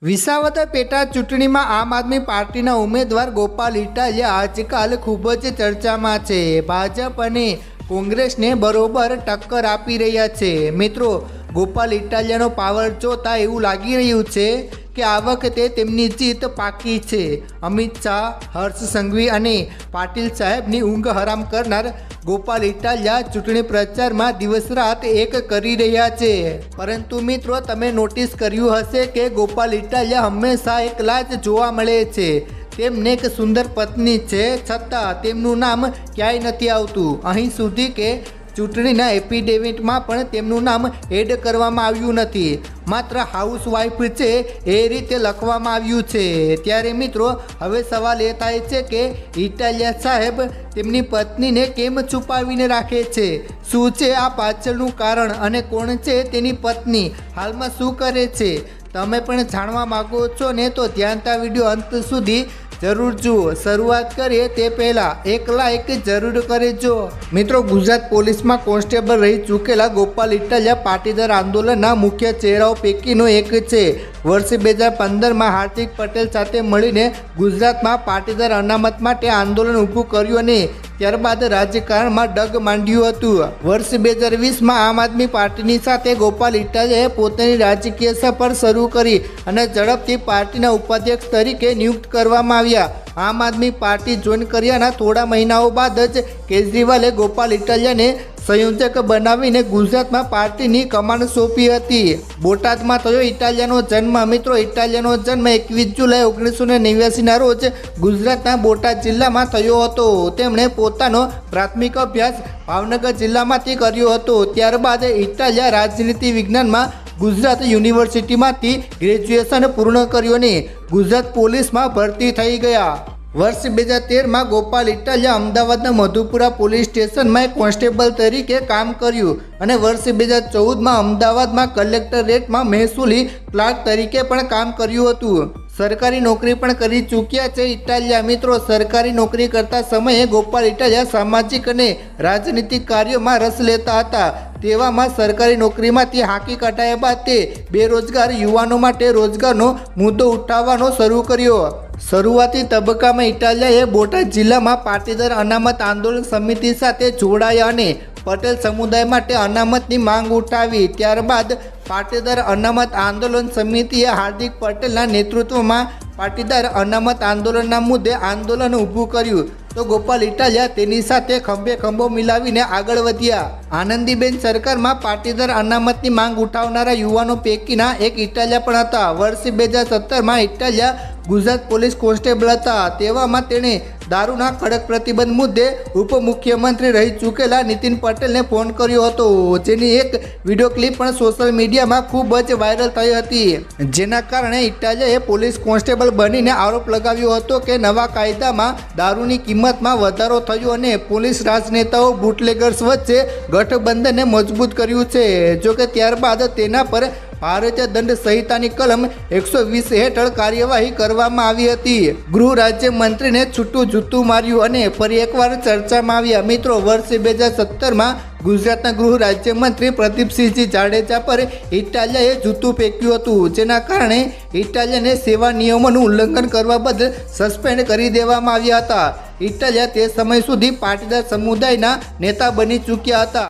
વિસાવદર પેટા ચૂંટણીમાં આમ આદમી પાર્ટીના ઉમેદવાર ગોપાલ ઇટાલિયા આજકાલ ખૂબ જ ચર્ચામાં છે। ભાજપ અને કોંગ્રેસને બરોબર ટક્કર આપી રહ્યા છે। મિત્રો, ગોપાલ ઇટાલિયાનો પાવર જોતા એવું લાગી રહ્યું છે કે આ વખતે તેમની જીત પાકી છે। અમિત શાહ, હર્ષ સંઘવી અને પાટીલ સાહેબની ઊંઘ હરામ કરનાર ગોપાલ ઇટાલિયા ચૂંટણી પ્રચારમાં દિવસ રાત એક કરી રહ્યા છે। પરંતુ મિત્રો, તમે નોટિસ કર્યું હશે કે ગોપાલ ઇટાલિયા હંમેશા એકલા જ જોવા મળે છે। તેમને એક સુંદર પત્ની છે, છતાં તેમનું નામ ક્યાંય નથી આવતું। અહીં સુધી કે ચૂંટણીના એફિડેવિટમાં પણ તેમનું નામ એડ કરવામાં આવ્યું નથી, માત્ર હાઉસવાઈફ છે એ રીતે લખવામાં આવ્યું છે। ત્યારે મિત્રો, હવે સવાલ એ થાય છે કે ઇટાલિયા સાહેબ તેમની પત્નીને કેમ છુપાવીને રાખે છે? શું છે આ પાછળનું કારણ અને કોણ છે તેની પત્ની? હાલમાં શું કરે છે? તમે પણ જાણવા માગો છો ને? તો ધ્યાનથી વિડીયો અંત સુધી જરૂર જુઓ। શરૂઆત કરીએ તે પહેલાં એક લાઈક જરૂર કરજો। મિત્રો, ગુજરાત પોલીસમાં કોન્સ્ટેબલ રહી ચૂકેલા ગોપાલ ઇટાલિયા પાટીદાર આંદોલનના મુખ્ય ચહેરાઓ પૈકીનો એક છે। વર્ષ 2015માં હાર્દિક પટેલ સાથે મળીને ગુજરાતમાં પાટીદાર અનામત માટે આંદોલન ઊભું કર્યું અને ત્યારબાદ રાજકારણમાં ડગ માંડ્યું હતું। વર્ષ 2020માં આમ આદમી પાર્ટીની સાથે ગોપાલ ઇટાલિયાએ પોતાની રાજકીય સફર શરૂ કરી અને ઝડપથી પાર્ટીના ઉપાધ્યક્ષ તરીકે નિયુક્ત કરવામાં આવ્યા। આમ આદમી પાર્ટી જોઈન કર્યાના થોડા મહિનાઓ બાદ જ કેજરીવાલે ગોપાલ ઇટાલિયાને સંયોજક બનાવીને ગુજરાતમાં પાર્ટીની કમાન સોંપી હતી। બોટાદમાં થયો ઇટાલિયાનો જન્મ। મિત્રો, ઇટાલિયાનો જન્મ 21 જુલાઈ 1989ના રોજ ગુજરાતના બોટાદ જિલ્લામાં થયો હતો। તેમણે પોતાનો પ્રાથમિક અભ્યાસ ભાવનગર જિલ્લામાંથી કર્યો હતો। ત્યારબાદ ઇટાલિયા રાજનીતિ વિજ્ઞાનમાં ગુજરાત યુનિવર્સિટીમાંથી ગ્રેજ્યુએશન પૂર્ણ કર્યું અને ગુજરાત પોલીસમાં ભરતી થઈ ગયા। વર્ષ 2013માં ગોપાલ ઇટાલિયા અમદાવાદના મધુપુરા પોલીસ સ્ટેશનમાં એક કોન્સ્ટેબલ તરીકે કામ કર્યું અને વર્ષ 2014માં અમદાવાદમાં કલેક્ટરેટમાં મહેસૂલી ક્લાર્ક તરીકે પણ કામ કર્યું હતું। સરકારી નોકરી પણ કરી ચૂક્યા છે ઇટાલિયા। મિત્રો, સરકારી નોકરી કરતા સમયે ગોપાલ ઇટાલિયા સામાજિક અને રાજનીતિક કાર્યોમાં રસ લેતા હતા। તેવામાં સરકારી નોકરીમાંથી હાંકી કઢાયા બાદ તે બેરોજગાર યુવાનો માટે રોજગારનો મુદ્દો ઉઠાવવાનો શરૂ કર્યો। શરૂઆતી તબક્કામાં ઇટાલિયાએ બોટાદ જિલ્લામાં પાટીદાર અનામત આંદોલન સમિતિ સાથે જોડાયા અને પટેલ સમુદાય માટે અનામતની માંગ ઉઠાવી। ત્યારબાદ પાટીદાર અનામત આંદોલન સમિતિએ હાર્દિક પટેલના નેતૃત્વમાં પાટીદાર અનામત આંદોલનના મુદ્દે આંદોલન ઊભું કર્યું તો ગોપાલ ઇટાલિયા તેની સાથે ખંભે ખંભો મિલાવીને આગળ વધ્યા। આનંદીબેન સરકારમાં પાટીદાર અનામતની માંગ ઉઠાવનારા યુવાનો પૈકીના એક ઇટાલિયા પણ હતા। વર્ષ 2017માં ઇટાલિયા ગુજરાત પોલીસ કોન્સ્ટેબલ હતા। તેવામાં તેણે દારૂના કડક પ્રતિબંધ મુદ્દે ઉપમુખ્યમંત્રી રહી ચૂકેલા નીતિન પટેલને ફોન કર્યો હતો, જેની એક વિડીયો ક્લિપ પણ સોશિયલ મીડિયામાં ખૂબ જ વાયરલ થઈ હતી। જેના કારણે ઇટાલિયાએ પોલીસ કોન્સ્ટેબલ બનીને આરોપ લગાવ્યો હતો કે નવા કાયદામાં દારૂની કિંમતમાં વધારો થયો અને પોલીસ રાજનેતાઓ બુટલેગર્સ વચ્ચે ગઠબંધનને મજબૂત કર્યું છે। જોકે ત્યારબાદ તેના પર ભારતીય દંડ સંહિતાની કલમ 120 હેઠળ કાર્યવાહી કરવામાં આવી હતી। ગૃહ રાજ્યમંત્રીને છૂટું જૂતું માર્યું અને ફરી એકવાર ચર્ચામાં આવ્યા। મિત્રો, વર્ષ 2017માં ગુજરાતના ગૃહ રાજ્યમંત્રી પ્રદીપસિંહજી જાડેજા પર ઇટાલિયાએ જૂતું ફેંક્યું હતું, જેના કારણે ઇટાલિયાને સેવા નિયમોનું ઉલ્લંઘન કરવા બદલ સસ્પેન્ડ કરી દેવામાં આવ્યા હતા। ઇટાલિયા તે સમય સુધી પાટીદાર સમુદાયના નેતા બની ચૂક્યા હતા।